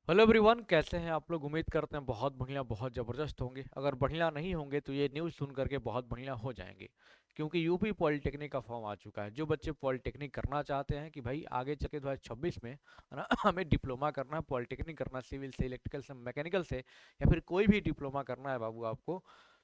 Hello everyone, कैसे हैं आप लोग। उम्मीद करते हैं बहुत बढ़िया, बहुत ज़बरदस्त होंगे। अगर बढ़िया नहीं होंगे तो ये न्यूज़ सुन करके बहुत बढ़िया हो जाएंगे, क्योंकि यूपी पॉलिटेक्निक का फॉर्म आ चुका है। जो बच्चे पॉलिटेक्निक करना चाहते हैं कि भाई आगे चल के 2026 में है ना हमें डिप्लोमा करना है, पॉलिटेक्निक करना, सिविल से, इलेक्ट्रिकल से, मैकेनिकल से, या फिर कोई भी डिप्लोमा करना है बाबू आपको,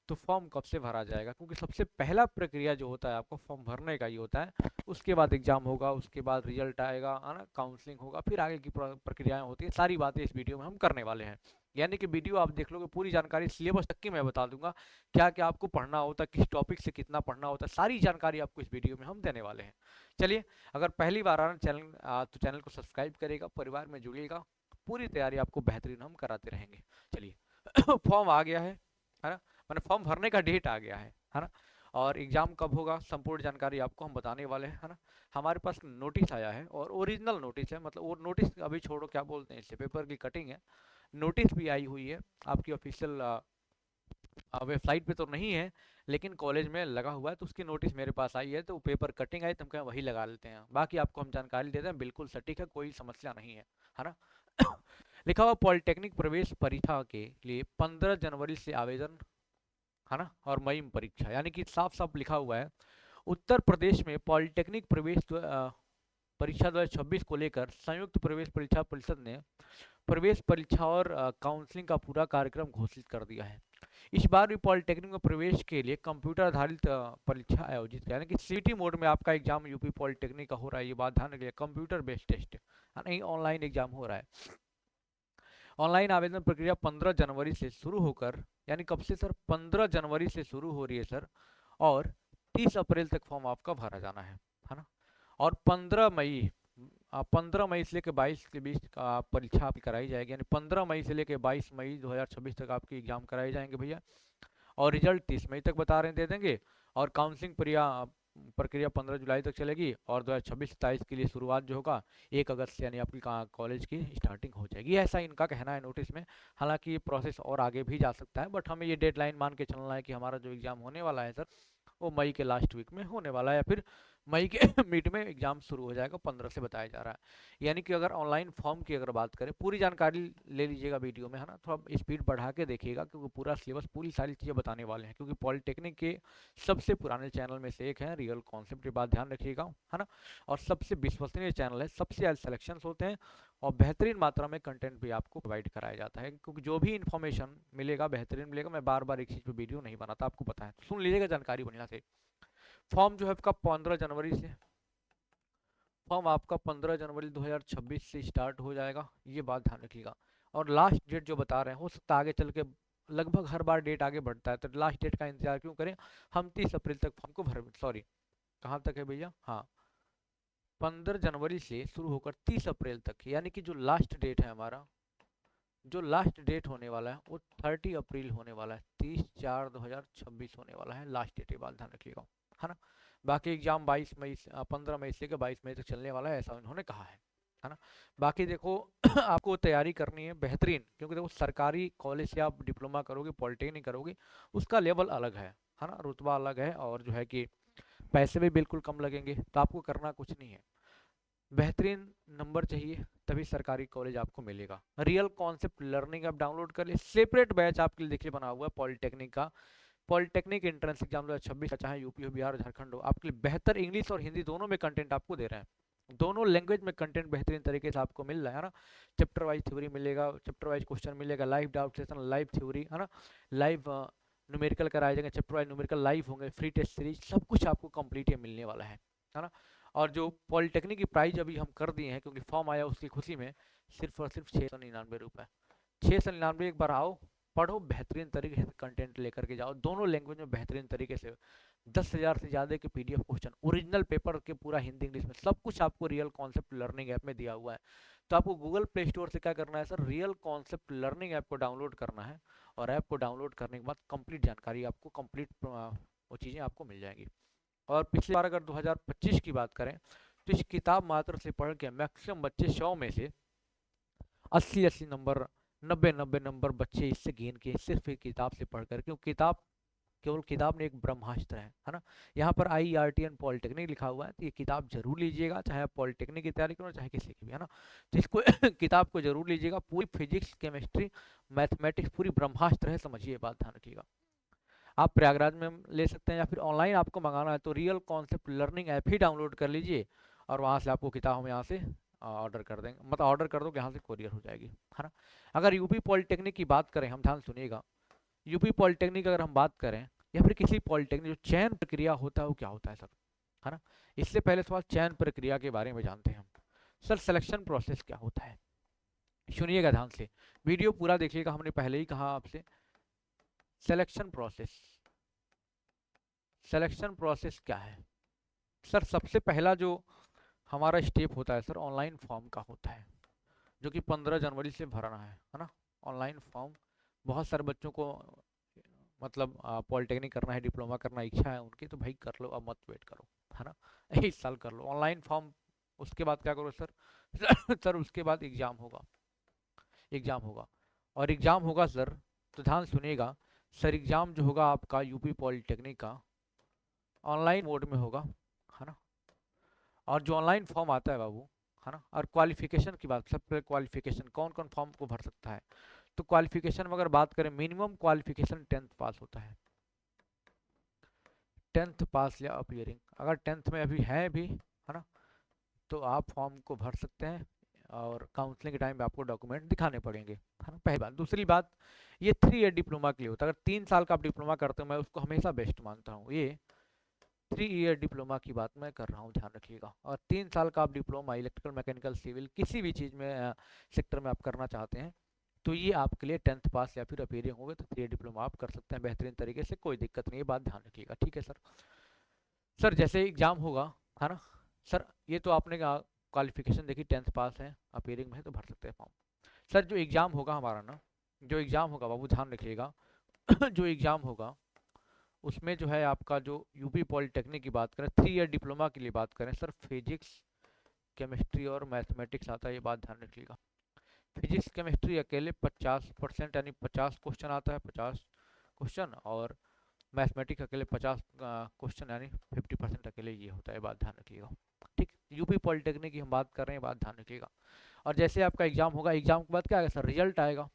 तो फॉर्म कब से भरा जाएगा। क्योंकि सबसे पहला प्रक्रिया जो होता है आपको फॉर्म भरने का ही होता है। उसके बाद एग्जाम होगा, उसके बाद रिजल्ट आएगा, है ना, काउंसलिंग होगा, फिर आगे की प्रक्रियाएं होती है। सारी बातें इस वीडियो में हम करने वाले हैं। यानी कि वीडियो आप देख लोगे, पूरी जानकारी सिलेबस तक की मैं बता दूंगा। क्या क्या आपको पढ़ना होता है, किस टॉपिक से कितना पढ़ना होता है, सारी जानकारी आपको इस वीडियो में हम देने वाले हैं। चलिए, अगर पहली बार आ रहा है चैनल तो चैनल को सब्सक्राइब करेगा, परिवार में जुड़िएगा। पूरी तैयारी आपको बेहतरीन हम कराते रहेंगे। चलिए फॉर्म आ गया है ना, मैंने फॉर्म भरने का डेट आ गया है ना। और एग्ज़ाम कब होगा, संपूर्ण जानकारी आपको हम बताने वाले हैं, है ना। हमारे पास नोटिस आया है, और ओरिजिनल नोटिस है। मतलब वो नोटिस अभी छोड़ो, क्या बोलते हैं इसे, पेपर की कटिंग है। नोटिस भी आई हुई है, आपकी ऑफिशियल वेबसाइट पे तो नहीं है, लेकिन कॉलेज में लगा हुआ है। तो उसकी नोटिस मेरे पास आई है, तो पेपर कटिंग आई तो हम कहें वही लगा लेते हैं। बाकी आपको हम जानकारी देते हैं, बिल्कुल सटीक है, कोई समस्या नहीं है ना। लिखा हुआ पॉलिटेक्निक प्रवेश परीक्षा के लिए 15 जनवरी से आवेदन, है ना, और मई में परीक्षा। यानी कि साफ साफ लिखा हुआ है, उत्तर प्रदेश में पॉलिटेक्निक परीक्षा 2026 को लेकर संयुक्त प्रवेश परीक्षा परिषद ने प्रवेश परीक्षा और काउंसलिंग का पूरा कार्यक्रम घोषित कर दिया है। इस बार भी पॉलिटेक्निक में प्रवेश के लिए कंप्यूटर आधारित परीक्षा आयोजित है। यानी कि सीटी मोड में आपका एग्जाम यूपी पॉलिटेक्निक का हो रहा है। ये बात ध्यान रखिए, कंप्यूटर बेस्ड टेस्ट है, नहीं ऑनलाइन एग्जाम हो रहा है। ऑनलाइन आवेदन प्रक्रिया 15 जनवरी से शुरू होकर, यानी कब से सर, 15 जनवरी से शुरू हो रही है सर, और 30 अप्रैल तक फॉर्म आपका भरा जाना है ना। और 15 मई से लेकर 22 के बीच का परीक्षा आपकी कराई जाएगी। यानी 15 मई से लेकर 22 मई 2026 तक आपकी एग्जाम कराए जाएंगे भैया। और रिजल्ट 30 मई तक बता रहे हैं दे देंगे। और काउंसलिंग प्रक्रिया 15 जुलाई तक चलेगी। और 2026-27 के लिए शुरुआत जो होगा 1 अगस्त से, यानी आपकी कॉलेज की स्टार्टिंग हो जाएगी, ऐसा इनका कहना है नोटिस में। हालांकि ये प्रोसेस और आगे भी जा सकता है, बट हमें ये डेडलाइन मान के चलना है कि हमारा जो एग्ज़ाम होने वाला है सर, वो मई के लास्ट वीक में होने वाला है, या फिर मई के मिड में एग्जाम शुरू हो जाएगा, 15 से बताया जा रहा है। यानी कि अगर ऑनलाइन फॉर्म की अगर बात करें, पूरी जानकारी ले लीजिएगा वीडियो में, है ना। थोड़ा स्पीड बढ़ा के देखिएगा, क्योंकि पूरा सिलेबस, पूरी सारी चीज़ें बताने वाले हैं। क्योंकि पॉलिटेक्निक के सबसे पुराने चैनल में से एक है रियल कॉन्सेप्ट, ये बात ध्यान रखिएगा, है ना। और सबसे विश्वसनीय चैनल है, सबसे ज़्यादा सेलेक्शंस होते हैं, और बेहतरीन मात्रा में कंटेंट भी आपको प्रोवाइड कराया जाता है। क्योंकि जो भी इन्फॉर्मेशन मिलेगा बेहतरीन मिलेगा। मैं बार बार एक चीज़ पे वीडियो नहीं बनाता, आपको पता है। तो सुन लीजिएगा जानकारी बढ़िया से। फॉर्म जो है आपका 15 जनवरी से, फॉर्म आपका 15 जनवरी 2026 से स्टार्ट हो जाएगा, ये बात ध्यान रखिएगा। और लास्ट डेट जो बता रहे हैं, हो सकता है आगे चल के, लगभग हर बार डेट आगे बढ़ता है, तो लास्ट डेट का इंतजार क्यों करें। हम 30 अप्रैल तक फॉर्म को भर, सॉरी, कहाँ तक है भैया, हाँ, 15 जनवरी से शुरू होकर 30 अप्रैल तक, यानी कि जो लास्ट डेट है हमारा, जो लास्ट डेट होने वाला है वो 30 अप्रैल होने वाला है। 30/4/2026 होने वाला है लास्ट डेट, ये बात ध्यान रखिएगा, है ना। बाकी एग्जाम 15 मई से लेकर 22 मई तक चलने वाला है, ऐसा उन्होंने कहा है ना। बाकी देखो आपको तैयारी करनी है बेहतरीन, क्योंकि देखो सरकारी कॉलेज से आप डिप्लोमा करोगे, पॉलिटेक्निक करोगे, उसका लेवल अलग है ना, रुतबा अलग है, और जो है कि पैसे भी बिल्कुल कम लगेंगे। तो आपको करना कुछ नहीं है, बेहतरीन नंबर चाहिए, तभी सरकारी कॉलेज आपको मिलेगा। रियल कॉन्सेप्ट लर्निंग आप डाउनलोड कर ले, सेपरेट बैच आपके लिए देखिए बना हुआ है पॉलिटेक्निक का। पॉलिटेक्निक एंट्रेंस एग्जाम 2026 का, चाहे यूपी हो, बिहार, झारखंड हो, आपके लिए बेहतर इंग्लिश और हिंदी दोनों में कंटेंट आपको दे रहे हैं। दोनों लैंग्वेज में कंटेंट बेहतरीन तरीके से आपको मिल रहा है ना। चैप्टर वाइज थ्योरी मिलेगा, चैप्टर वाइज क्वेश्चन मिलेगा, live doubt session, live theory, है ना, लाइव न्यूमेरिकल कराए जाएंगे, चैप्टर वाइज न्यूमेरिकल लाइव होंगे, फ्री टेस्ट सीरीज, सब कुछ आपको कंप्लीट ये मिलने वाला है ना। और जो पॉलिटेक्निक की प्राइस अभी हम कर दिए हैं, क्योंकि फॉर्म आया उसकी खुशी में, सिर्फ और सिर्फ 699 रुपये। 699, एक बार आओ, पढ़ो, बेहतरीन तरीके से कंटेंट लेकर के जाओ, दोनों लैंग्वेज में बेहतरीन तरीके से। 10,000 से ज़्यादा के पीडीएफ क्वेश्चन, ओरिजिनल पेपर के, पूरा हिंदी इंग्लिश में, सब कुछ आपको रियल कॉन्सेप्ट लर्निंग ऐप में दिया हुआ है। तो आपको गूगल प्ले स्टोर से क्या करना है sir, real concept learning app को डाउनलोड करना है। और ऐप को डाउनलोड करने के बाद कंप्लीट जानकारी आपको, कंप्लीट वो चीज़ें आपको मिल जाएंगी। और पिछली बार अगर 2025 की बात करें, तो इस किताब मात्र से पढ़ के मैक्सिमम बच्चे 100 में से 80-80 नंबर, 90-90 नंबर बच्चे इससे गेन किए, सिर्फ एक किताब से पढ़कर। क्यों, किताब केवल किताब नहीं, एक ब्रह्मास्त्र है ना। यहाँ पर IRTN पॉलिटेक्निक लिखा हुआ है, तो ये किताब जरूर लीजिएगा, चाहे आप पॉलिटेक्निक की तैयारी करो चाहे किसी की भी, है ना। तो इसको किताब को जरूर लीजिएगा, पूरी फिजिक्स केमिस्ट्री मैथमेटिक्स पूरी ब्रह्मास्त्र है, समझिए बात, ध्यान रखिएगा। आप प्रयागराज में ले सकते हैं, या फिर ऑनलाइन आपको मंगाना है तो रियल कॉन्सेप्ट लर्निंग ऐप ही डाउनलोड कर लीजिए, और वहाँ से आपको किताब हम यहाँ से ऑर्डर कर देंगे, मतलब ऑर्डर कर दो, यहाँ से कोरियर हो जाएगी, है ना। अगर यूपी पॉलिटेक्निक की बात करें हम, ध्यान सुनिएगा, यूपी पॉलिटेक्निक अगर हम बात करें, या फिर किसी पॉलिटेक्निक, जो चयन प्रक्रिया होता है वो क्या होता है सर, है ना। इससे पहले सवाल चयन प्रक्रिया के बारे में जानते हैं हम। सर सिलेक्शन प्रोसेस क्या होता है, सुनिएगा ध्यान से, वीडियो पूरा देखिएगा, हमने पहले ही कहा आपसे। सिलेक्शन प्रोसेस, सिलेक्शन प्रोसेस क्या है सर, सबसे पहला जो हमारा स्टेप होता है सर, ऑनलाइन फॉर्म का होता है, जो कि 15 जनवरी से भरना है ना। ऑनलाइन फॉर्म बहुत सारे बच्चों को, मतलब पॉलिटेक्निक करना है, डिप्लोमा करना इच्छा है उनकी, तो भाई कर लो, अब मत वेट करो, है ना। इस साल कर लो ऑनलाइन फॉर्म। उसके बाद क्या करो सर, सर उसके बाद एग्ज़ाम होगा, एग्ज़ाम होगा, और एग्ज़ाम होगा सर, तो ध्यान सुनिएगा सर, एग्ज़ाम जो होगा आपका यूपी पॉलिटेक्निक का ऑनलाइन मोड में होगा, है ना। और जो ऑनलाइन फॉर्म आता है बाबू, है ना, और क्वालिफिकेशन की बात, सबसे क्वालिफिकेशन कौन कौन फॉर्म को भर सकता है, तो क्वालिफिकेशन में अगर बात करें, मिनिमम क्वालिफिकेशन 10th पास होता है, 10th पास या अपीयरिंग, अगर 10th में अभी है भी, है ना, तो आप फॉर्म को भर सकते हैं, और काउंसलिंग के टाइम पे आपको डॉक्यूमेंट दिखाने पड़ेंगे, है ना, पहली बात। दूसरी बात, ये 3 ईयर डिप्लोमा के लिए होता है, अगर 3 साल का आप डिप्लोमा करते हो, मैं उसको हमेशा बेस्ट मानता हूँ, ये 3 ईयर डिप्लोमा की बात मैं कर रहा हूँ, ध्यान रखिएगा। और 3 साल का आप डिप्लोमा इलेक्ट्रिकल मैकेनिकल सिविल किसी भी चीज़ में सेक्टर में आप करना चाहते हैं, तो ये आपके लिए 10th पास या फिर अपीयरिंग होगे, तो 3 ईयर डिप्लोमा आप कर सकते हैं बेहतरीन तरीके से, कोई दिक्कत नहीं है, बात ध्यान रखिएगा, ठीक है सर। सर जैसे एग्ज़ाम होगा, है ना, सर ये तो आपने क्वालिफिकेशन देखी, 10th पास है, अपीयरिंग में है, तो भर सकते हैं फॉर्म। सर जो एग्ज़ाम होगा हमारा ना, जो एग्ज़ाम होगा बाबू ध्यान रखिएगा, जो एग्ज़ाम होगा उसमें जो है आपका, जो यूपी पॉलिटेक्निक की बात करें, 3 ईयर डिप्लोमा के लिए बात करें सर, फिजिक्स केमिस्ट्री और मैथमेटिक्स आता है, ये बात ध्यान रखिएगा। फिजिक्स केमिस्ट्री अकेले 50% यानी 50 क्वेश्चन आता है, 50 क्वेश्चन, और मैथमेटिक्स अकेले 50 क्वेश्चन यानी 50% अकेले ये होता है, बात ध्यान रखिएगा, ठीक। यूपी पॉलिटेक्निक की हम बात कर रहे हैं, बात ध्यान रखिएगा। और जैसे आपका एग्ज़ाम होगा, एग्ज़ाम के बाद क्या आएगा सर, रिजल्ट आएगा।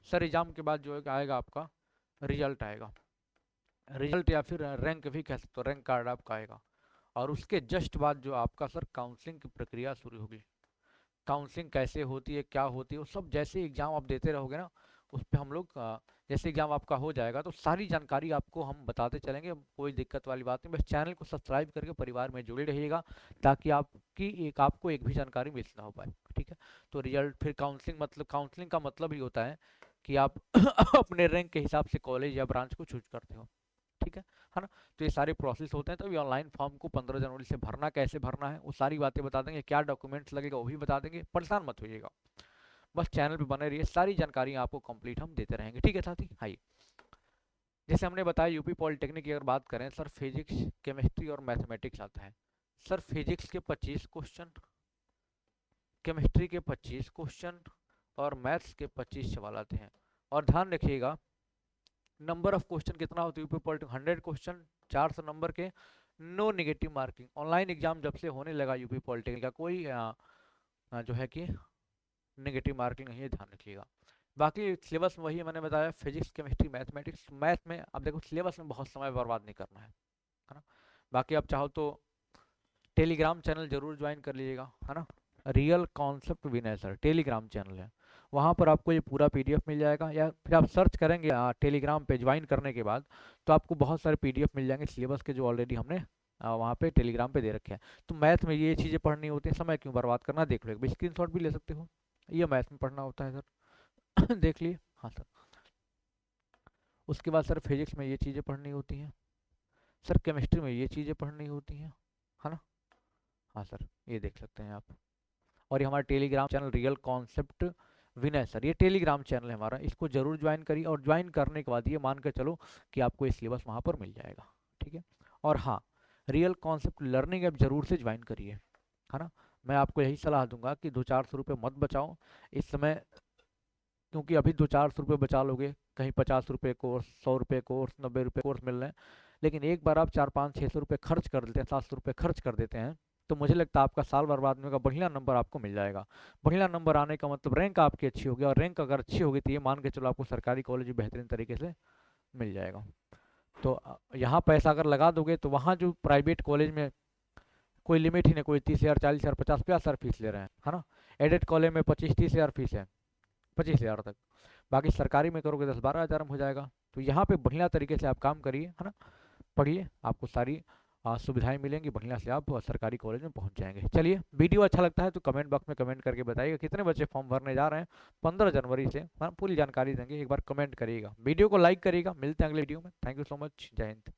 सर एग्ज़ाम के बाद जो है आएगा आपका रिजल्ट आएगा, रिजल्ट या फिर रैंक भी कह सकते हो, रैंक कार्ड आपका आएगा। और उसके जस्ट बाद जो आपका सर काउंसलिंग की प्रक्रिया शुरू होगी। काउंसलिंग कैसे होती है, क्या होती है, वो सब जैसे एग्ज़ाम आप देते रहोगे ना, उस पर हम लोग जैसे एग्ज़ाम आपका हो जाएगा तो सारी जानकारी आपको हम बताते चलेंगे, कोई दिक्कत वाली बात नहीं, बस चैनल को सब्सक्राइब करके परिवार में जुड़े रहिएगा, ताकि आपको एक भी जानकारी मिस ना हो पाए, ठीक है। तो रिजल्ट, फिर काउंसलिंग, मतलब काउंसलिंग का मतलब ही होता है कि आप अपने रैंक के हिसाब से कॉलेज या ब्रांच को चूज करते हो, ठीक है ना। तो ये सारे प्रोसेस होते हैं, तो ये ऑनलाइन फॉर्म को 15 जनवरी से भरना, कैसे भरना है वो सारी बातें बता देंगे, क्या डॉक्यूमेंट्स लगेगा वो भी बता देंगे, परेशान मत होइएगा, बस चैनल पे बने रहिए, सारी जानकारी आपको कंप्लीट हम देते रहेंगे, ठीक है साथी। हाई, जैसे हमने बताया यूपी पॉलिटेक्निक की अगर बात करें सर, फिजिक्स केमिस्ट्री और मैथमेटिक्स आता है। सर फिजिक्स के 25 क्वेश्चन, केमिस्ट्री के 25 क्वेश्चन, और मैथ्स के 25 सवाल आते हैं। और ध्यान रखिएगा, नंबर ऑफ क्वेश्चन कितना होता है यूपी पॉलिटिक्स, 100 क्वेश्चन, 400 नंबर के, no negative marking. Online exam जब से होने लगा यूपी पॉलिटिकल का, कोई जो है कि नेगेटिव मार्किंग नहीं है, ध्यान रखिएगा। बाकी सिलेबस में वही है, मैंने बताया, फिजिक्स केमिस्ट्री मैथमेटिक्स। मैथ में अब देखो, सिलेबस में बहुत समय बर्बाद नहीं करना है ना। बाकी आप चाहो तो टेलीग्राम चैनल जरूर ज्वाइन कर लीजिएगा, है ना। रियल कॉन्सेप्ट विनय सर टेलीग्राम चैनल है, वहाँ पर आपको ये पूरा PDF मिल जाएगा, या फिर आप सर्च करेंगे टेलीग्राम पे ज्वाइन करने के बाद, तो आपको बहुत सारे PDF मिल जाएंगे सिलेबस के, जो ऑलरेडी हमने वहाँ पे टेलीग्राम पे दे रखे हैं। तो मैथ में ये चीज़ें पढ़नी होती हैं, समय क्यों बर्बाद करना, देख लो, एक स्क्रीनशॉट भी ले सकते हो, ये मैथ में पढ़ना होता है सर। देख लिए, हाँ सर। उसके बाद सर फिजिक्स में ये चीज़ें पढ़नी होती हैं, सर केमिस्ट्री में ये चीज़ें पढ़नी होती हैं, है ना। हाँ सर, ये देख सकते हैं आप। और ये हमारा टेलीग्राम चैनल रियल कॉन्सेप्ट विनय सर, ये टेलीग्राम चैनल है हमारा, इसको जरूर ज्वाइन करिए, और ज्वाइन करने के बाद ये मान कर चलो कि आपको ये सिलेबस वहाँ पर मिल जाएगा, ठीक है। और हाँ, रियल कॉन्सेप्ट लर्निंग ऐप जरूर से ज्वाइन करिए, है ना। मैं आपको यही सलाह दूंगा कि 200-400 रुपये मत बचाओ इस समय, क्योंकि अभी 200-400 रुपये बचा लोगे, कहीं 50 रुपये कोर्स, 100 रुपये कोर्स, 90 रुपये कोर्स मिल रहे हैं, लेकिन एक बार आप 400-500-600 रुपये खर्च कर देते हैं, 700 रुपये खर्च कर देते हैं, तो मुझे लगता है आपका साल बर्बाद में का बढ़िया नंबर आपको मिल जाएगा। बढ़िया नंबर आने का मतलब रैंक आपकी अच्छी होगी, और रैंक अगर अच्छी होगी तो ये मान के चलो आपको सरकारी कॉलेज बेहतरीन तरीके से मिल जाएगा। तो यहाँ पैसा अगर लगा दोगे तो वहाँ जो प्राइवेट कॉलेज में कोई लिमिट ही नहीं, कोई 30,000, 40,000, 50,000 फीस ले रहे हैं, है ना। एडेड कॉलेज में 25-30,000 फीस है, 25,000 तक। बाकी सरकारी में करोगे 10-12 हज़ार में हो जाएगा। तो यहाँ पे बढ़िया तरीके से आप काम करिए, है ना, पढ़िए, आपको सारी सुविधाएं मिलेंगी, बढ़िया से आप सरकारी कॉलेज में पहुंच जाएंगे। चलिए, वीडियो अच्छा लगता है तो कमेंट बॉक्स में कमेंट करके बताइएगा कितने बच्चे फॉर्म भरने जा रहे हैं 15 जनवरी से, हाँ, पूरी जानकारी देंगे, एक बार कमेंट करिएगा, वीडियो को लाइक करिएगा। मिलते हैं अगले वीडियो में। थैंक यू सो मच, जय हिंद।